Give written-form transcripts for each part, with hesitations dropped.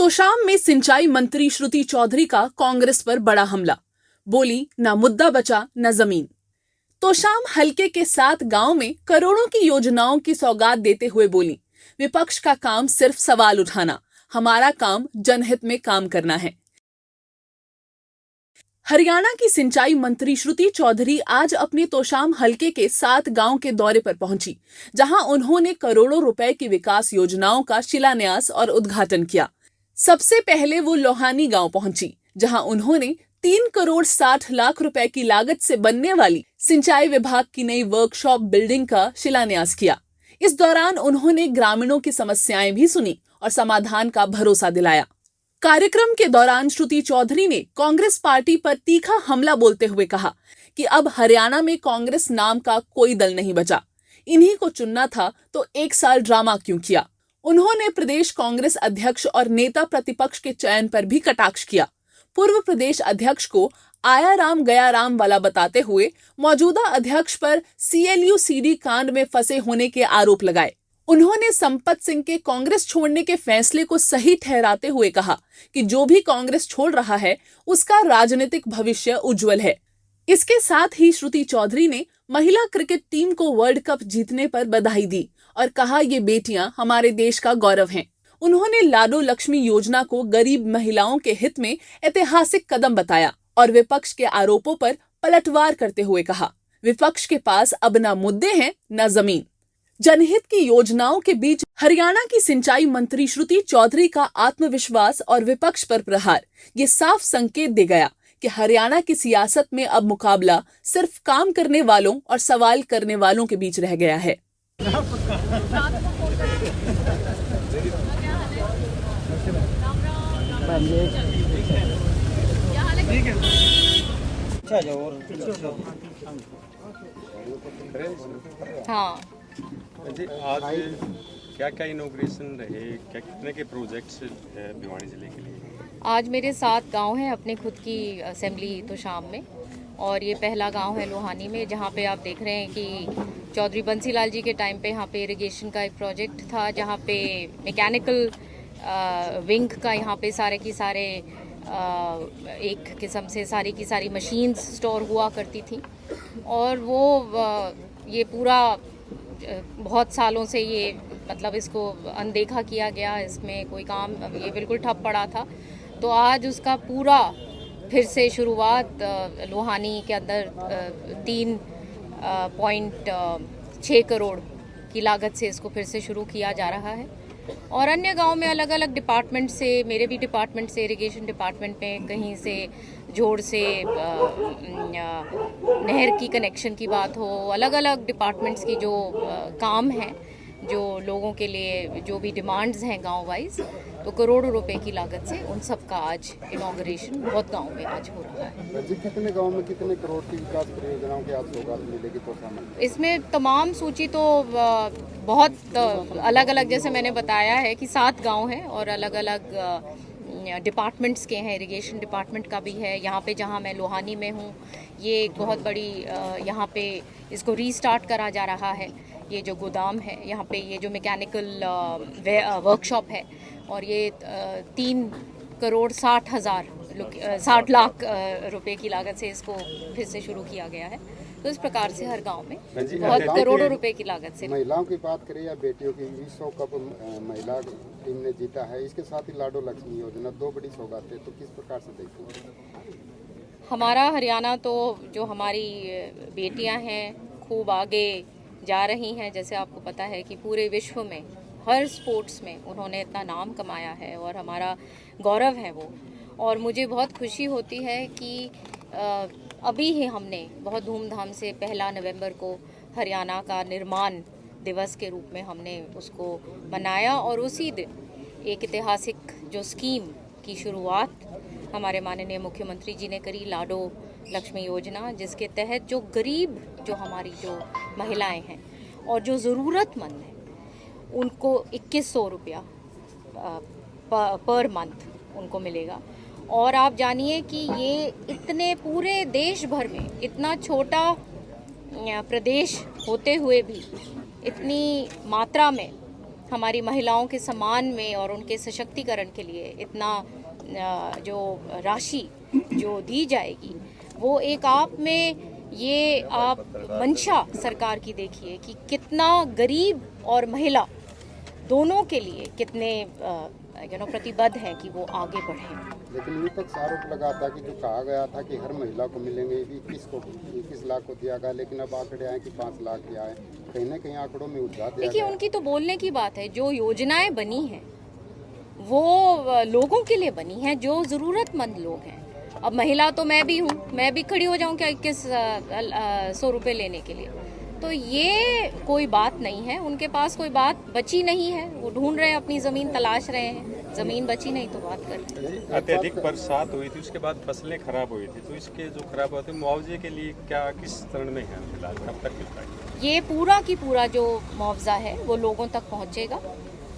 तोशाम में सिंचाई मंत्री श्रुति चौधरी का कांग्रेस पर बड़ा हमला। बोली, ना मुद्दा बचा न जमीन। तोशाम हलके के 7 गांव में करोड़ों की योजनाओं की सौगात देते हुए बोली, विपक्ष का काम सिर्फ सवाल उठाना, हमारा काम जनहित में काम करना है। हरियाणा की सिंचाई मंत्री श्रुति चौधरी आज अपने तोशाम हलके के 7 गांव के दौरे पर पहुंची, जहां उन्होंने करोड़ों रुपए की विकास योजनाओं का शिलान्यास और उद्घाटन किया। सबसे पहले वो लोहानी गांव पहुंची, जहां उन्होंने 3 करोड़ 60 लाख रुपए की लागत से बनने वाली सिंचाई विभाग की नई वर्कशॉप बिल्डिंग का शिलान्यास किया। इस दौरान उन्होंने ग्रामीणों की समस्याएं भी सुनी और समाधान का भरोसा दिलाया। कार्यक्रम के दौरान श्रुति चौधरी ने कांग्रेस पार्टी पर तीखा हमला बोलते हुए कहा कि अब हरियाणा में कांग्रेस नाम का कोई दल नहीं बचा। इन्हीं को चुनना था तो 1 साल ड्रामा क्यों किया। उन्होंने प्रदेश कांग्रेस अध्यक्ष और नेता प्रतिपक्ष के चयन पर भी कटाक्ष किया। पूर्व प्रदेश अध्यक्ष को आया राम गया राम वाला बताते हुए मौजूदा अध्यक्ष पर CLU-CD कांड में फंसे होने के आरोप लगाए। उन्होंने संपत सिंह के कांग्रेस छोड़ने के फैसले को सही ठहराते हुए कहा कि जो भी कांग्रेस छोड़ रहा है उसका राजनीतिक भविष्य उज्जवल है। इसके साथ ही श्रुति चौधरी ने महिला क्रिकेट टीम को वर्ल्ड कप जीतने पर बधाई दी और कहा, ये बेटियां हमारे देश का गौरव हैं। उन्होंने लाडो लक्ष्मी योजना को गरीब महिलाओं के हित में ऐतिहासिक कदम बताया और विपक्ष के आरोपों पर पलटवार करते हुए कहा, विपक्ष के पास अब न मुद्दे हैं न जमीन। जनहित की योजनाओं के बीच हरियाणा की सिंचाई मंत्री श्रुति चौधरी का आत्मविश्वास और विपक्ष पर प्रहार ये साफ संकेत दे गया कि हरियाणा की सियासत में अब मुकाबला सिर्फ काम करने वालों और सवाल करने वालों के बीच रह गया है। हाँ जी, आज क्या क्या इनॉग्रेशन रहे, क्या कितने के प्रोजेक्ट्स भिवानी जिले के लिए? आज मेरे 7 गांव हैं अपने खुद की असेंबली तोशाम में, और ये पहला गांव है लोहानी में, जहां पे आप देख रहे हैं कि चौधरी बंसीलाल जी के टाइम पे यहाँ पे इरिगेशन का एक प्रोजेक्ट था, जहाँ पे मैकेनिकल विंग का यहाँ पे सारे की सारे एक किस्म से सारी की सारी मशीन्स स्टोर हुआ करती थी। और वो ये पूरा बहुत सालों से ये मतलब इसको अनदेखा किया गया, इसमें कोई काम ये बिल्कुल ठप पड़ा था। तो आज उसका पूरा फिर से शुरुआत लोहानी के अंदर 3.6 करोड़ की लागत से इसको फिर से शुरू किया जा रहा है। और अन्य गांव में अलग अलग डिपार्टमेंट से, मेरे भी डिपार्टमेंट से, इरिगेशन डिपार्टमेंट में कहीं से जोड़ से नहर की कनेक्शन की बात हो, अलग अलग डिपार्टमेंट्स की जो काम हैं, जो लोगों के लिए जो भी डिमांड्स हैं गांव वाइज, तो करोड़ों रुपए की लागत से उन सब का आज इनॉग्रेशन बहुत गांव में आज हो रहा है। कितने गांव में कितने करोड़ की विकास परियोजनाओं की आज सौगात मिलेगी तोशाम में? इसमें तमाम सूची तो बहुत अलग अलग, जैसे मैंने बताया है कि 7 गांव हैं और अलग अलग डिपार्टमेंट्स के हैं। इरिगेशन डिपार्टमेंट का भी है। यहाँ पे जहाँ मैं लोहानी में हूँ, ये एक बहुत बड़ी यहाँ पे इसको रीस्टार्ट करा जा रहा है। ये जो गोदाम है यहाँ पे, ये जो मैकेनिकल वर्कशॉप है, और ये 3 करोड़ 60 लाख रुपए की लागत से इसको फिर से शुरू किया गया है। तो इस प्रकार से हर गांव में बहुत करोड़ों रुपए की लागत से। महिलाओं की बात करें या बेटियों की, विश्व कप महिला टीम ने जीता है, इसके साथ ही लाडो लक्ष्मी योजना, 2 बड़ी सौगातें, तो किस प्रकार से देखते हैं? हमारा हरियाणा तो जो हमारी बेटियां हैं खूब आगे जा रही हैं। जैसे आपको पता है कि पूरे विश्व में हर स्पोर्ट्स में उन्होंने इतना नाम कमाया है और हमारा गौरव है वो। और मुझे बहुत खुशी होती है कि अभी ही हमने बहुत धूमधाम से 1 नवंबर को हरियाणा का निर्माण दिवस के रूप में हमने उसको मनाया, और उसी दिन एक ऐतिहासिक जो स्कीम की शुरुआत हमारे माननीय मुख्यमंत्री जी ने करी, लाडो लक्ष्मी योजना, जिसके तहत जो गरीब, जो हमारी जो महिलाएं हैं और जो ज़रूरतमंद हैं, उनको 2100 रुपया पर मंथ उनको मिलेगा। और आप जानिए कि ये इतने पूरे देश भर में इतना छोटा प्रदेश होते हुए भी इतनी मात्रा में हमारी महिलाओं के सम्मान में और उनके सशक्तिकरण के लिए इतना जो राशि जो दी जाएगी, वो एक आप में ये आप मंशा सरकार की देखिए कि कितना गरीब और महिला दोनों के लिए कितने प्रतिबद्ध हैं कि वो आगे बढ़ें। लेकिन विपक्ष आरोप लगाता कि जो कहा गया था कि हर महिला को मिलेंगे 21 लाख को दिया गया, लेकिन अब आंकड़े आए कि 5 लाख दिया है। कहीं ना कहीं आंकड़ों में उलझा दिया देखिए, गया। उनकी तो बोलने की बात है। जो योजनाएं बनी हैं वो लोगों के लिए बनी हैं, जो ज़रूरतमंद लोग हैं। अब महिला तो मैं भी हूँ, मैं भी खड़ी हो जाऊँ क्या 2100 रुपये लेने के लिए? तो ये कोई बात नहीं है, उनके पास कोई बात बची नहीं है। वो ढूंढ रहे हैं, अपनी ज़मीन तलाश रहे हैं, ज़मीन बची नहीं तो बात कर रहे हैं। अत्यधिक बरसात हुई थी, उसके बाद फसलें खराब हुई थी, तो इसके जो खराब हुए थे मुआवजे के लिए क्या किस चरण में है फिलहाल, कब तक मिल पाएगी? ये पूरा की पूरा जो मुआवजा है वो लोगों तक पहुंचेगा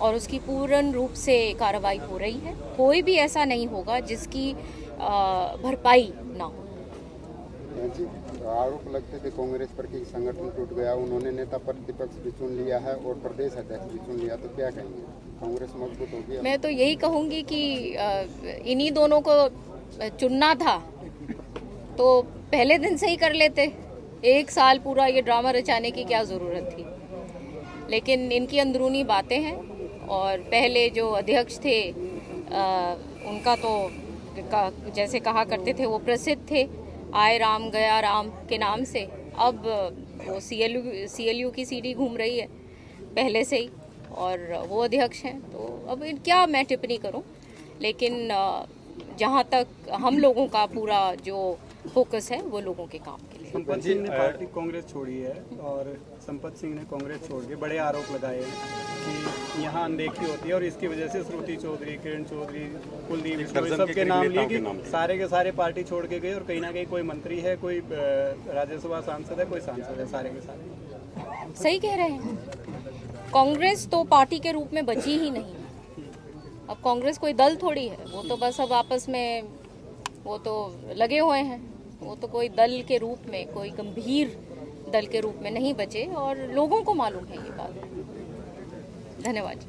और उसकी पूर्ण रूप से कार्रवाई हो रही है। कोई भी ऐसा नहीं होगा जिसकी भरपाई ना हो। जी, आरोप लगते थे कांग्रेस पर कि संगठन टूट गया, उन्होंने नेता प्रतिपक्ष भी चुन लिया है और प्रदेश अध्यक्ष भी चुन लिया, तो क्या कहेंगे? कांग्रेस मजबूत होगी? मैं तो यही कहूँगी कि इन्हीं दोनों को चुनना था तो पहले दिन से ही कर लेते। 1 साल पूरा ये ड्रामा रचाने की क्या ज़रूरत थी? लेकिन इनकी अंदरूनी बातें हैं। और पहले जो अध्यक्ष थे उनका तो जैसे कहा करते थे वो प्रसिद्ध थे, आए राम गया राम के नाम से। अब वो CLU की सीढ़ी घूम रही है पहले से ही, और वो अध्यक्ष हैं। तो अब क्या मैं टिप्पणी करूं, लेकिन जहां तक हम लोगों का पूरा जो फोकस है वो लोगों के काम के लिए। संपत सिंह ने पार्टी कांग्रेस छोड़ी है और संपत सिंह ने कांग्रेस छोड़ के बड़े आरोप लगाए हैं कि यहाँ अनदेखी होती है, और इसकी वजह से श्रुति चौधरी, किरण चौधरी, कुलदीप बिश्नोई सबके नाम लिए कि सारे के सारे पार्टी छोड़ के गए, और कहीं ना कहीं कोई मंत्री है, कोई राज्यसभा सांसद है, कोई सांसद है, सारे के सारे। सही कह रहे हैं। कांग्रेस तो पार्टी के रूप में बची ही नहीं। अब कांग्रेस कोई दल थोड़ी है, वो तो बस अब आपस में वो तो लगे हुए हैं। वो तो कोई दल के रूप में, कोई गंभीर दल के रूप में नहीं बचे, और लोगों को मालूम है ये बात। धन्यवाद।